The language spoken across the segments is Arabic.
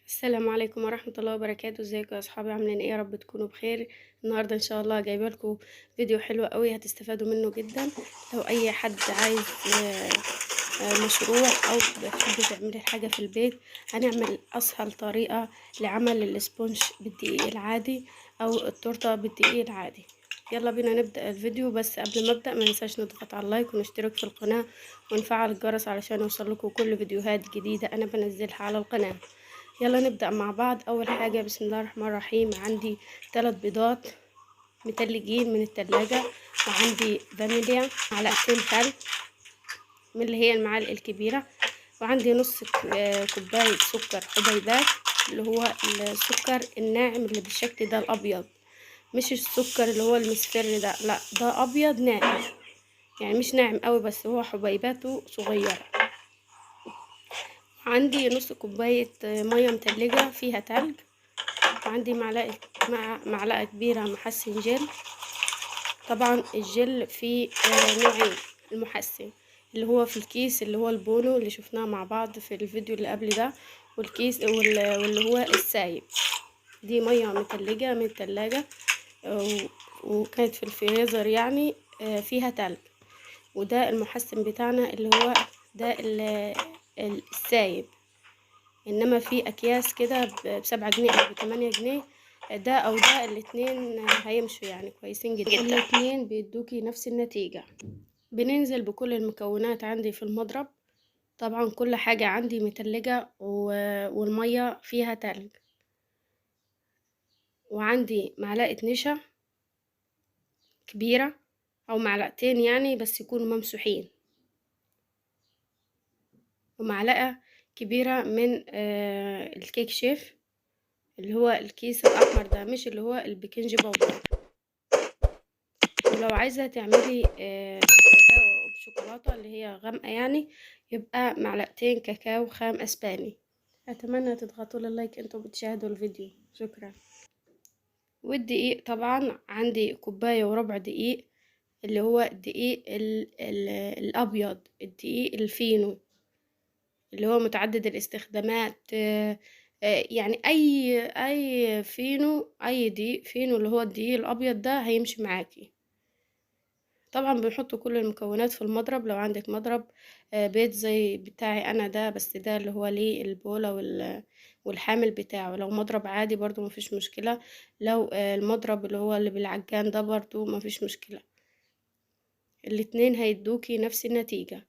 السلام عليكم ورحمة الله وبركاته. ازيكم يا اصحابي؟ عاملين ايه؟ يا رب تكونوا بخير. النهارده ان شاء الله جايبه لكم فيديو حلو قوي هتستفادوا منه جدا. لو اي حد عايز مشروع او بتحبي تعملي حاجة في البيت، هنعمل اسهل طريقة لعمل الاسبونج بالدقيق العادي او التورتة بالدقيق العادي. يلا بينا نبدأ الفيديو، بس قبل ما ابدأ ما ننساش نضغط على اللايك ونشترك في القناة ونفعل الجرس علشان يوصل لكم كل فيديوهات جديدة انا بنزلها على القناة. يلا نبدأ مع بعض. أول حاجة بسم الله الرحمن الرحيم، عندي 3 بيضات متلجين من التلاجة، وعندي فانيليا، معلقتين خل من اللي هي المعالق الكبيرة، وعندي نص كوباية سكر حبيبات، اللي هو السكر الناعم اللي بالشكل ده الأبيض، مش السكر اللي هو المصفر ده، لا ده أبيض ناعم، يعني مش ناعم قوي بس هو حبيباته صغيرة. عندي نص كوباية مية متلجة فيها تلج، وعندي معلقة كبيرة محسن جل. طبعا الجل فيه نوعين، المحسن اللي هو في الكيس اللي هو البونو اللي شفناه مع بعض في الفيديو اللي قبل ده، والكيس واللي هو السايب. دي مية متلجة من التلاجة وكانت في الفريزر، يعني فيها تلج. وده المحسن بتاعنا اللي هو ده السايب. انما في اكياس كده ب7 جنيه او ب8 جنيه، ده او ده الاتنين هيمشوا يعني كويسين جدا، الاتنين بيدوكي نفس النتيجة. بننزل بكل المكونات عندي في المضرب. طبعا كل حاجة عندي متلجة والمية فيها تلج. وعندي معلقة نشا كبيرة او معلقتين يعني، بس يكونوا ممسوحين، ومعلقة كبيرة من الكيك شيف اللي هو الكيس الأحمر ده، مش اللي هو البيكنج باودر. ولو عايزة تعملي كاكاو بشوكولاتة اللي هي غامقة يعني، يبقى معلقتين كاكاو خام اسباني. اتمنى تضغطوا اللايك انتوا بتشاهدوا الفيديو، شكرا. والدقيق طبعا عندي كوباية وربع دقيق، اللي هو الدقيق الابيض، الدقيق الفينو اللي هو متعدد الاستخدامات. يعني اي فينو، اي دقيق فينو اللي هو الدقيق الابيض ده هيمشي معاكي. طبعا بنحط كل المكونات في المضرب. لو عندك مضرب بيض زي بتاعي انا ده، بس ده اللي هو ليه البولة والحامل بتاعه. لو مضرب عادي برضو مفيش مشكلة، لو المضرب اللي هو اللي بالعجان ده برضو مفيش مشكلة، الاتنين هيدوكي نفس النتيجة.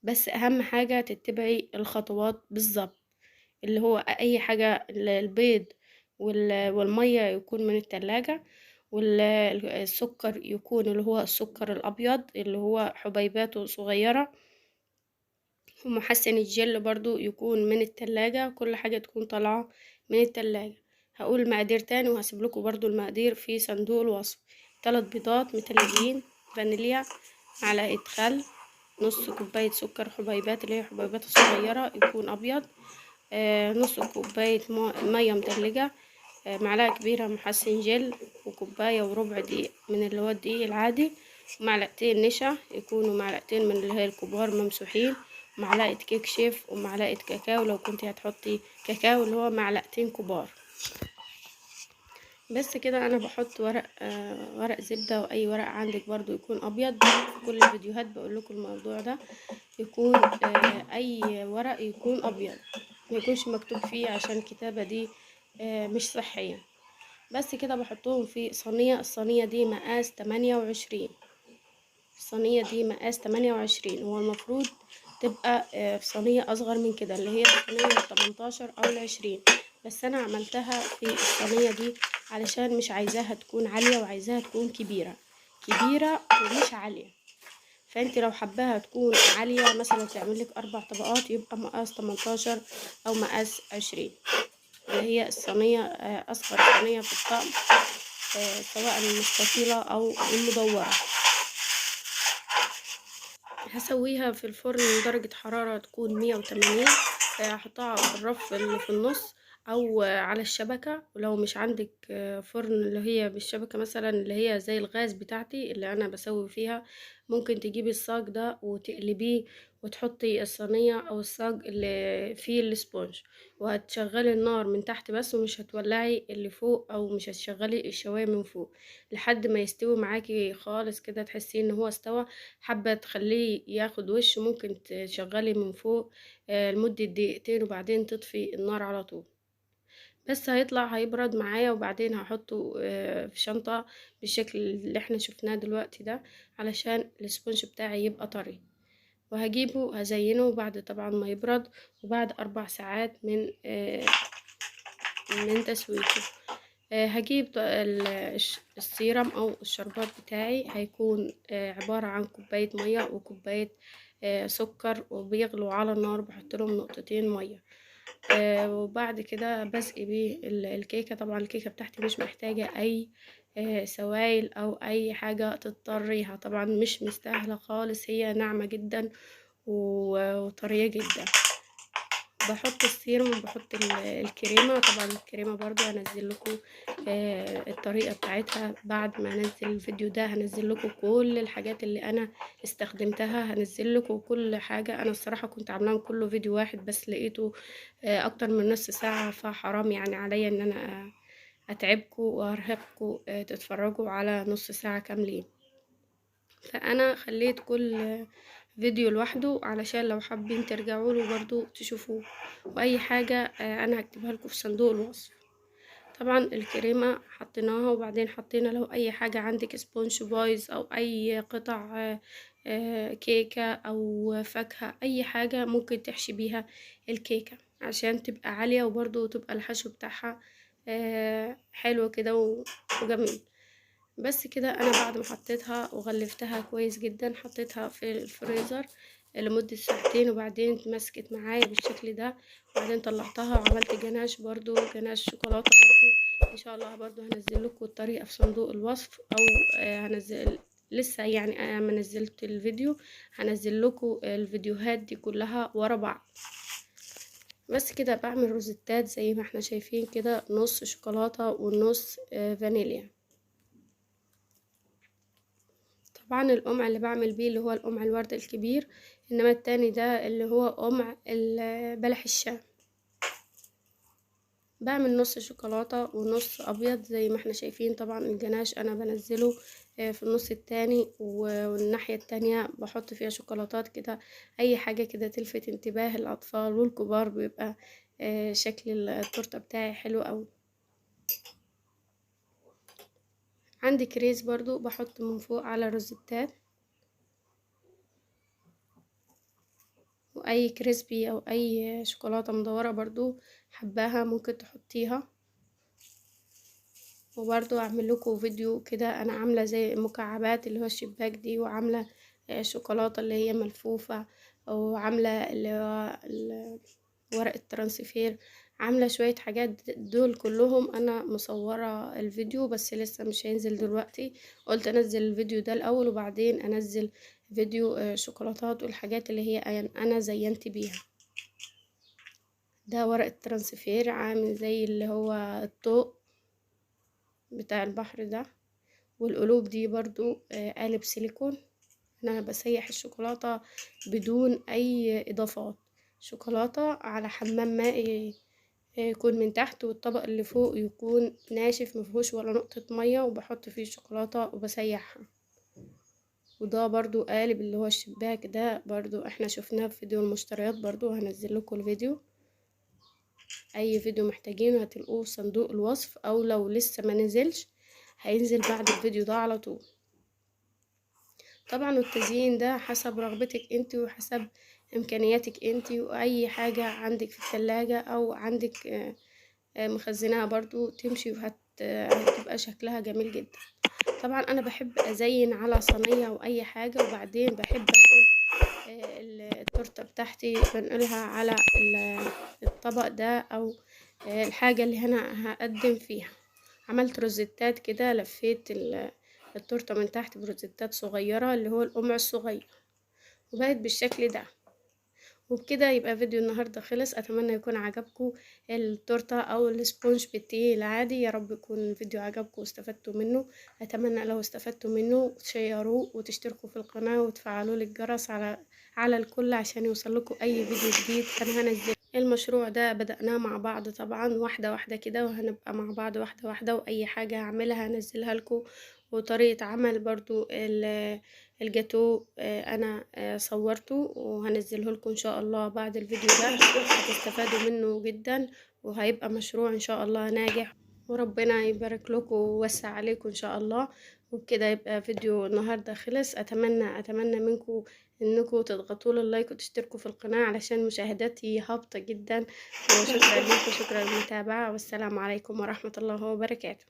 بس اهم حاجة تتبعي الخطوات بالظبط، اللي هو اي حاجة البيض والمية يكون من التلاجة، والسكر يكون اللي هو السكر الابيض اللي هو حبيباته صغيرة، ومحسن الجل برضو يكون من التلاجة. كل حاجة تكون طالعة من التلاجة. هقول المقادير تاني وهسيب لكم برضو المقادير في صندوق الوصف. 3 بيضات متلجين، فانيليا، معلقة خل، نص كوباية سكر حبيبات اللي هي حبيبات صغيرة يكون ابيض، نص كوباية مية متلجة، معلقة كبيرة محسن جل، وكوباية وربع دقيق من اللي هو الدقيق العادي، ومعلقتين نشا يكونوا معلقتين من اللي هي الكبار ممسوحين، معلقة كيك شيف، ومعلقة كاكاو لو كنتي هتحطي كاكاو اللي هو معلقتين كبار. بس كده انا بحط ورق زبدة، واي ورق عندك برضو يكون ابيض. في كل الفيديوهات بقول لكم الموضوع ده، يكون اي ورق يكون ابيض، ما يكونش مكتوب فيه عشان الكتابة دي مش صحية. بس كده بحطهم في صينية. الصينية دي مقاس 28، الصينية دي مقاس 28. هو المفروض تبقى في صينية أصغر من كده، اللي هي الصينية 18 أو 20، بس أنا عملتها في الصينية دي علشان مش عايزاها تكون عالية، وعايزاها تكون كبيرة كبيرة ومش عالية. فانت لو حباها تكون عالية مثلا تعملك 4 طبقات، يبقى مقاس 18 أو مقاس 20، اللي هي الصينية أصغر صينية في الطقم، سواء المستطيلة أو المدورة. هسويها في الفرن درجة حرارة تكون 180. هحطها في الرف اللي في النص او على الشبكة. ولو مش عندك فرن اللي هي بالشبكة مثلا، اللي هي زي الغاز بتاعتي اللي انا بسوي فيها، ممكن تجيبي الصاج ده وتقلبيه وتحطي الصينية او الصاج اللي فيه السبونج، وهتشغلي النار من تحت بس، ومش هتولعي اللي فوق او مش هتشغلي الشواية من فوق لحد ما يستوي معاكي خالص كده، تحسي ان هو استوى. حابة تخليه ياخد وش، ممكن تشغلي من فوق لمدة دقيقتين وبعدين تطفي النار على طول. بس هيطلع هيبرد معايا، وبعدين هحطه في شنطة بالشكل اللي احنا شفناه دلوقتي ده، علشان السبونج بتاعي يبقى طري. وهجيبه هزينه بعد طبعا ما يبرد، وبعد 4 ساعات من تسويته. هجيب السيرم او الشربات بتاعي، هيكون عبارة عن كوباية مية وكوباية سكر، وبيغلوا على النار، بحط لهم نقطتين مية. وبعد كده بسقي بيه الكيكة. طبعا الكيكة بتاعتي مش محتاجة اي سوائل او اي حاجة تضطريها، طبعا مش مستاهلة خالص، هي ناعمة جدا وطرية جدا. بحط السيرم وبحط الكريمة. طبعا الكريمة برضو هنزل لكم الطريقة بتاعتها بعد ما انزل الفيديو ده، هنزل لكم كل الحاجات اللي انا استخدمتها، هنزل لكم كل حاجة. انا الصراحة كنت عاملاهم كله فيديو واحد، بس لقيته اكتر من نص ساعة، فحرام يعني عليا ان انا اتعبكم وارهقكم تتفرجوا على نص ساعة كاملين. فانا خليت كل فيديو لوحده علشان لو حابين ترجعوا له برضو تشوفوه. واي حاجة انا هكتبها لكم في صندوق الوصف. طبعا الكريمة حطيناها، وبعدين حطينا لو اي حاجة عندك سبونج بايظ او اي قطع كيكة او فاكهة، اي حاجة ممكن تحشي بيها الكيكة عشان تبقى عالية، وبرضو تبقى الحشو بتاعها حلو كده وجميل. بس كده انا بعد ما حطيتها وغلفتها كويس جدا، حطيتها في الفريزر لمدة ساعتين، وبعدين مسكت معايا بالشكل ده. وبعدين طلعتها وعملت جناش، برضو جناش شوكولاتة برضو. ان شاء الله برضو هنزل لكم الطريقة في صندوق الوصف، او هنزل لسه يعني انا ما نزلت الفيديو، هنزل لكم الفيديوهات دي كلها ورا بعض. بس كده بعمل روزيتات زي ما احنا شايفين كده، نص شوكولاتة والنص فانيليا. طبعا القمع اللي بعمل بيه اللي هو القمع الورد الكبير، انما التاني ده اللي هو قمع بلح الشام. بعمل نص شوكولاتة ونص ابيض زي ما احنا شايفين. طبعا الجناش انا بنزله في النص التاني، والناحية التانية بحط فيها شوكولاتات كده، اي حاجة كده تلفت انتباه الاطفال والكبار، بيبقى شكل التورتة بتاعي حلو اوي. عندي كريز برضو بحط من فوق على روزيتات، واي كريسبي او اي شوكولاته مدوره برضو حباها ممكن تحطيها. وبرضو اعمل لكم فيديو كده انا عامله زي مكعبات اللي هو الشباك دي، وعامله شوكولاته اللي هي ملفوفه، وعامله اللي هو ورق الترانسفير، عامله شويه حاجات. دول كلهم انا مصوره الفيديو، بس لسه مش هينزل دلوقتي. قلت انزل الفيديو ده الاول وبعدين انزل فيديو شوكولاتات والحاجات اللي هي انا زينت بيها. ده ورق الترانسفير عامل زي اللي هو الطوق بتاع البحر ده. والقلوب دي برضو قالب سيليكون. انا بسيح الشوكولاتة بدون اي اضافات، شوكولاتة على حمام مائي يكون من تحت، والطبق اللي فوق يكون ناشف مفيهوش ولا نقطة مية، وبحط فيه الشوكولاتة وبسيحها. وده برضو قالب اللي هو الشباك ده، برضو احنا شفناه في فيديو المشتريات، برضو هنزل لكم الفيديو. اي فيديو محتاجينه هتلقوه في صندوق الوصف، او لو لسه ما نزلش هينزل بعد الفيديو ده على طول. طبعا التزيين ده حسب رغبتك انت وحسب امكانياتك انت، واي حاجة عندك في الثلاجة او عندك مخزناها برضو تمشي، هتبقى شكلها جميل جدا. طبعا انا بحب ازين على صينية او اي حاجة، وبعدين بحب انقل التورتة بتاعتي بنقلها على الطبق ده، او الحاجة اللي انا هقدم فيها. عملت روزيتات كده، لفيت التورتة من تحت بروزيتات صغيرة اللي هو القمع الصغير، وبقت بالشكل ده. وبكده يبقى فيديو النهاردة خلص. اتمنى يكون عجبكم التورته او السبونج بتيه العادي. يا رب يكون الفيديو عجبكم واستفدتوا منه. اتمنى لو استفدتوا منه تشيروه وتشتركوا في القناة وتفعلوا لي الجرس على الكل عشان يوصل لكم اي فيديو جديد انا هنزله. المشروع ده بدأناه مع بعض طبعا واحدة واحدة كده، وهنبقى مع بعض واحدة واحدة، واي حاجة هعملها هنزلها لكم. وطريقة عمل برضو الجاتو انا صورته وهنزله لكم ان شاء الله بعد الفيديو ده. هتستفادوا منه جدا وهيبقى مشروع ان شاء الله ناجح، وربنا يبارك لكم ويوسع عليكم ان شاء الله. وبكده يبقى فيديو النهارده خلص. اتمنى منكم انكم تضغطوا لي اللايك وتشتركوا في القناة علشان مشاهداتي هابطة جدا. وشكرا لكم، شكرا للمتابعة، والسلام عليكم ورحمة الله وبركاته.